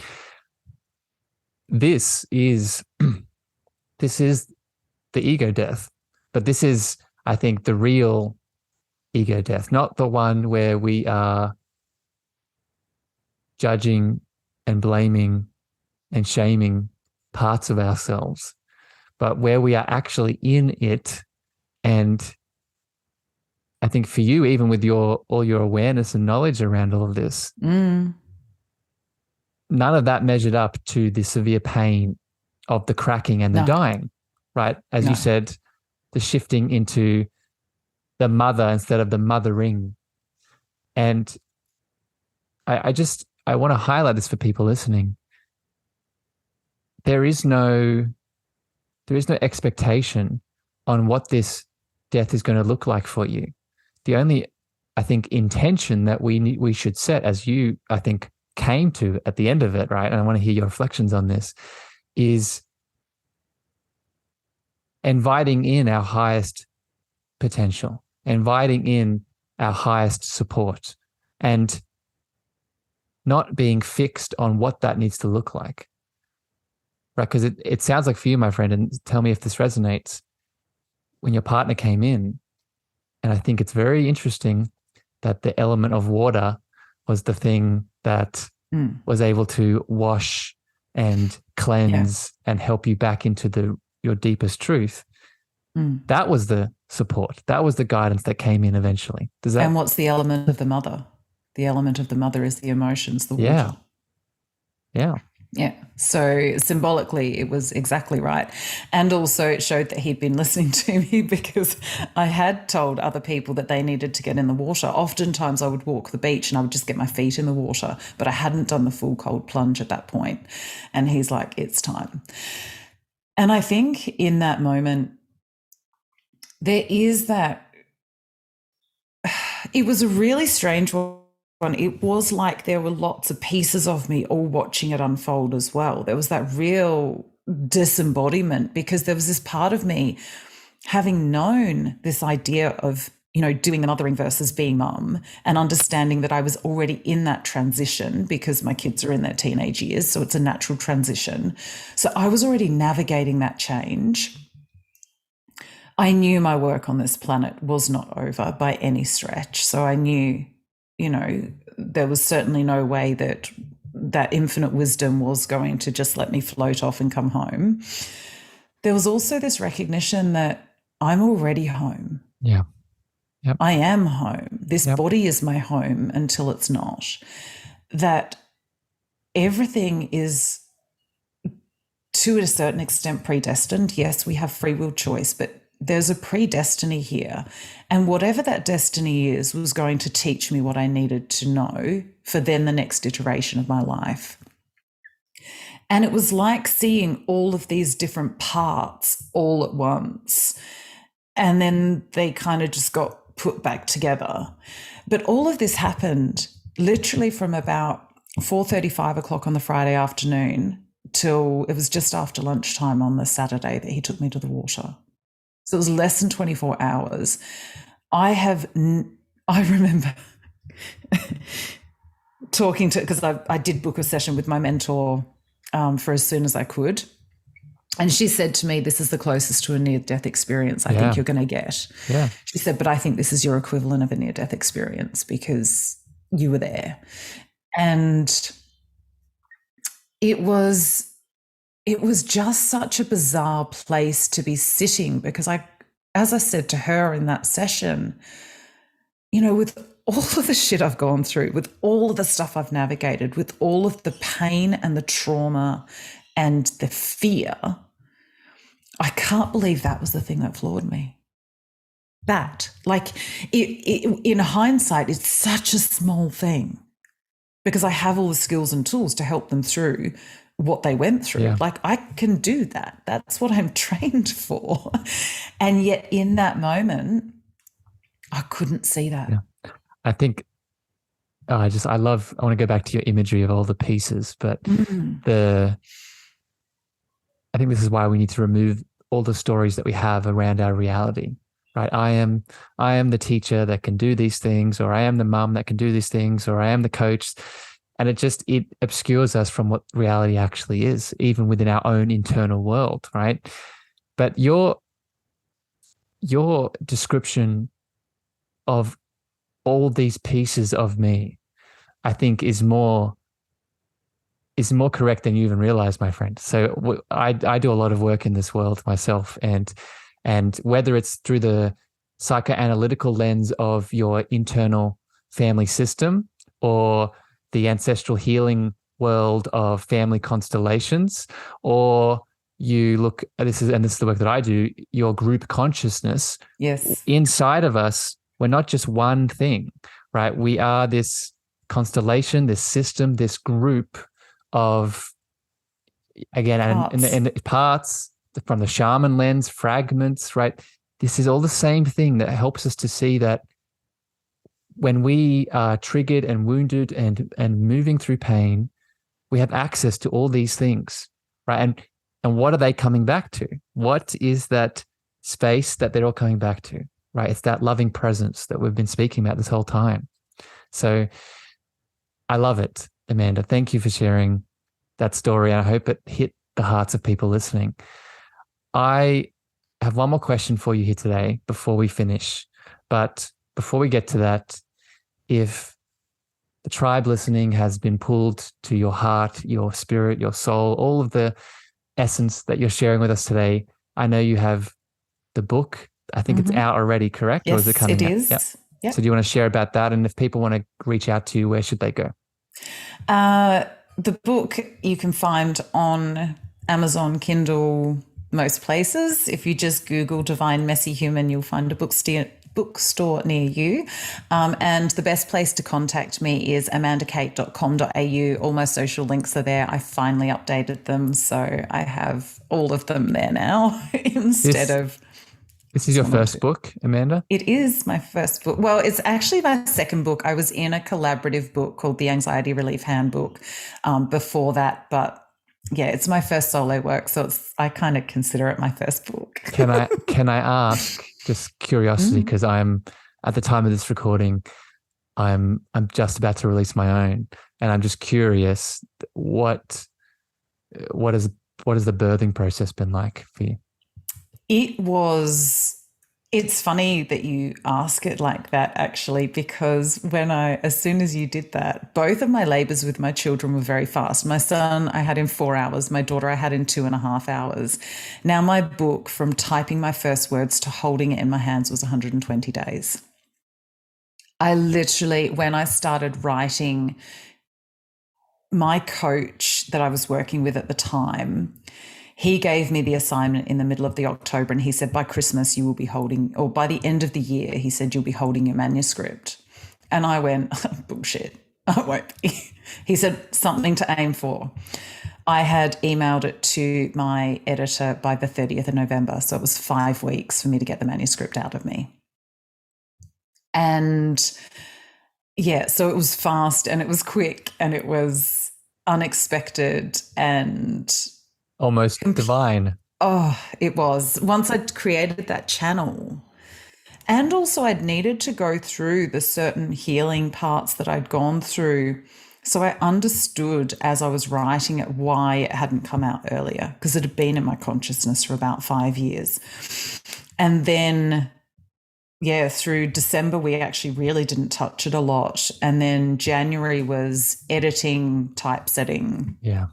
This is the ego death, but this is, I think, the real ego death, not the one where we are judging and blaming and shaming parts of ourselves, but where we are actually in it. And I think for you, even with all your awareness and knowledge around all of this, none of that measured up to the severe pain of the cracking and the dying, right? As you said, the shifting into the mother instead of the mothering. And I want to highlight this for people listening. There is no expectation on what this death is going to look like for you. The only, I think, intention that we should set, as you, I think, came to at the end of it, right? And I want to hear your reflections on this, is inviting in our highest potential, inviting in our highest support, and not being fixed on what that needs to look like, right? Because it sounds like for you, my friend, and tell me if this resonates, when your partner came in, and I think it's very interesting that the element of water was the thing that was able to wash and cleanse and help you back into your deepest truth. That was the support. That was the guidance that came in eventually. And what's the element of the mother? The element of the mother is the emotions, the water. Yeah. So symbolically, it was exactly right. And also it showed that he'd been listening to me, because I had told other people that they needed to get in the water. Oftentimes I would walk the beach and I would just get my feet in the water, but I hadn't done the full cold plunge at that point. And he's like, it's time. And I think in that moment, there is that, it was a really strange one. It was like there were lots of pieces of me all watching it unfold as well. There was that real disembodiment, because there was this part of me, having known this idea of, doing the mothering versus being mum, and understanding that I was already in that transition because my kids are in their teenage years. So it's a natural transition. So I was already navigating that change. I knew my work on this planet was not over by any stretch. So I knew, there was certainly no way that infinite wisdom was going to just let me float off and come home. There was also this recognition that I'm already home. Yeah. Yep. I am home. This body is my home until it's not. That everything is, to a certain extent, predestined. Yes, we have free will choice, but there's a predestiny here. And whatever that destiny is was going to teach me what I needed to know for then the next iteration of my life. And it was like seeing all of these different parts all at once. And then they kind of just got put back together. But all of this happened literally from about 4:30, 5 o'clock on the Friday afternoon till it was just after lunchtime on the Saturday that he took me to the water. So it was less than 24 hours. I remember talking to, because I did book a session with my mentor for as soon as I could. And she said to me, this is the closest to a near-death experience I think you're going to get. Yeah. She said, but I think this is your equivalent of a near-death experience because you were there. And it was just such a bizarre place to be sitting because as I said to her in that session, you know, with all of the shit I've gone through, with all of the stuff I've navigated, with all of the pain and the trauma and the fear, I can't believe that was the thing that floored me. That, like, in hindsight, it's such a small thing because I have all the skills and tools to help them through what they went through. Yeah. Like, I can do that. That's what I'm trained for. And yet in that moment, I couldn't see that. Yeah. I think I want to go back to your imagery of all the pieces, but I think this is why we need to remove all the stories that we have around our reality, right? I am the teacher that can do these things, or I am the mum that can do these things, or I am the coach. And it obscures us from what reality actually is, even within our own internal world, right? But your description of all these pieces of me, I think is more correct than you even realize, my friend. So I do a lot of work in this world myself, and whether it's through the psychoanalytical lens of your internal family system or the ancestral healing world of family constellations, or you look, this is the work that I do, your group consciousness. Yes. Inside of us, we're not just one thing, right? We are this constellation, this system, this group of, again, and parts from the shaman lens, fragments, right? This is all the same thing that helps us to see that when we are triggered and wounded and moving through pain, we have access to all these things, right? And what are they coming back to? What is that space that they're all coming back to, right? It's that loving presence that we've been speaking about this whole time. So I love it, Amanda. Thank you for sharing that story. And I hope it hit the hearts of people listening. I have one more question for you here today before we finish. But before we get to that, if the tribe listening has been pulled to your heart, your spirit, your soul, all of the essence that you're sharing with us today, I know you have the book. I think it's out already, correct? Yes, or is it coming out? It is. Yep. So do you want to share about that? And if people want to reach out to you, where should they go? The book you can find on Amazon, Kindle, most places. If you just Google Divine Messy Human, you'll find a bookstore near you. And the best place to contact me is amandakate.com.au. All my social links are there. I finally updated them, so I have all of them there now instead of... This is your first book, Amanda? It is my first book. Well, it's actually my second book. I was in a collaborative book called The Anxiety Relief Handbook before that, but yeah, it's my first solo work, so I kind of consider it my first book. Can I ask, just curiosity, because I'm at the time of this recording, I'm just about to release my own, and I'm just curious, what has the birthing process been like for you? It's funny that you ask it like that, actually, because as soon as you did that, both of my labors with my children were very fast. My son, I had in 4 hours. My daughter, I had in 2.5 hours. Now, my book, from typing my first words to holding it in my hands, was 120 days. I literally, when I started writing, my coach that I was working with at the time, he gave me the assignment in the middle of the October, and he said, by Christmas you will be holding, or by the end of the year, he said, you'll be holding your manuscript. And I went, bullshit, I won't be. He said, something to aim for. I had emailed it to my editor by the 30th of November, so it was 5 weeks for me to get the manuscript out of me. And yeah, so it was fast and it was quick and it was unexpected and almost divine. Oh, it was. Once I'd created that channel, and also I'd needed to go through the certain healing parts that I'd gone through So I understood as I was writing it why it hadn't come out earlier, because it had been in my consciousness for about 5 years. And then, yeah, through December, we actually really didn't touch it a lot. And then January was editing, typesetting. Yeah.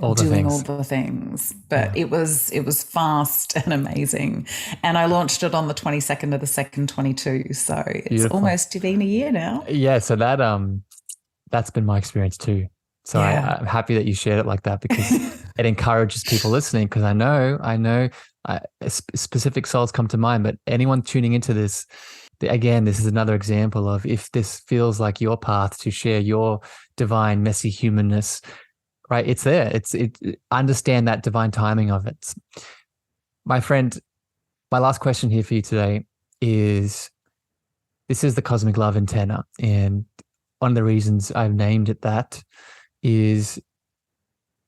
All the things. But it was fast and amazing. And I launched it on the 22nd of the 2nd, 22. So it's Beautiful. almost been a year now. Yeah. So that's been my experience too. So I'm happy that you shared it like that, because it encourages people listening. Because I know specific souls come to mind, but anyone tuning into this, again, this is another example of, if this feels like your path to share your divine, messy humanness, right? It's there. It's understand that divine timing of it. My friend, my last question here for you today is, this is the cosmic love antenna. And one of the reasons I've named it that is,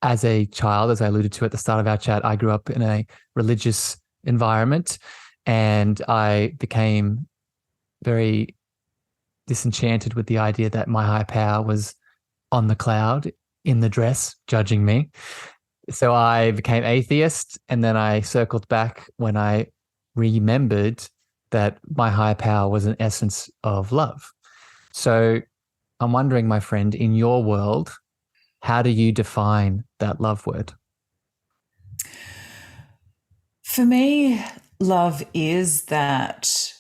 as a child, as I alluded to at the start of our chat, I grew up in a religious environment, and I became very disenchanted with the idea that my higher power was on the cloud in the dress judging me. So I became atheist, and then I circled back when I remembered that my higher power was an essence of love. So I'm wondering, my friend, in your world, how do you define that love word? For me, love is that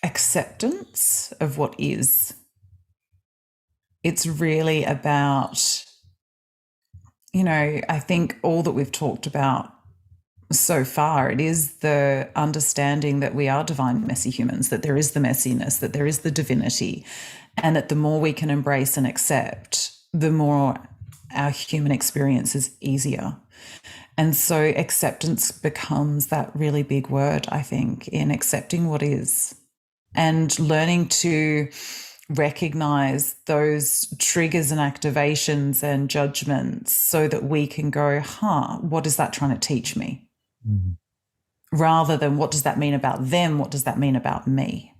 acceptance of what is. It's really about, I think all that we've talked about so far, it is the understanding that we are divine, messy humans, that there is the messiness, that there is the divinity, and that the more we can embrace and accept, the more our human experience is easier. And so acceptance becomes that really big word, I think, in accepting what is, and learning to recognize those triggers and activations and judgments so that we can go, what is that trying to teach me? Mm. Rather than, what does that mean about them? What does that mean about me?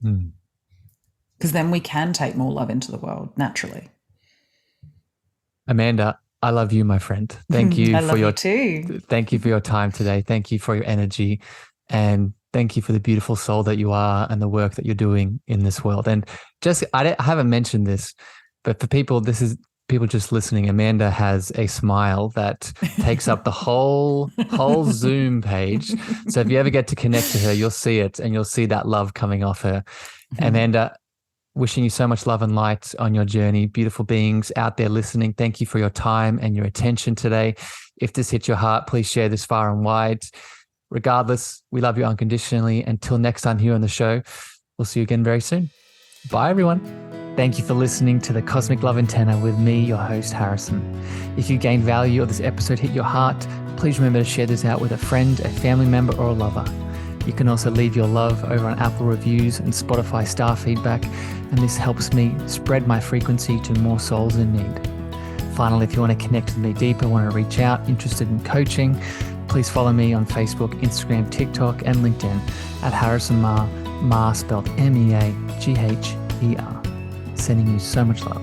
Because then we can take more love into the world naturally. Amanda, I love you, my friend. Thank you too. Thank you for your time today. Thank you for your energy, and thank you for the beautiful soul that you are and the work that you're doing in this world. And just, I haven't mentioned this, but for people, people just listening, Amanda has a smile that takes up the whole Zoom page. So if you ever get to connect to her, you'll see it, and you'll see that love coming off her. Amanda, wishing you so much love and light on your journey. Beautiful beings out there listening, thank you for your time and your attention today. If this hit your heart, please share this far and wide. Regardless, we love you unconditionally. Until next time here on the show, we'll see you again very soon. Bye, everyone. Thank you for listening to the Cosmic Love Antenna with me, your host, Harrison. If you gained value or this episode hit your heart, please remember to share this out with a friend, a family member, or a lover. You can also leave your love over on Apple reviews and Spotify star feedback, and this helps me spread my frequency to more souls in need. Finally, if you want to connect with me deeper, want to reach out, interested in coaching, please follow me on Facebook, Instagram, TikTok, and LinkedIn at Harrison Meagher, spelled Meagher. Sending you so much love.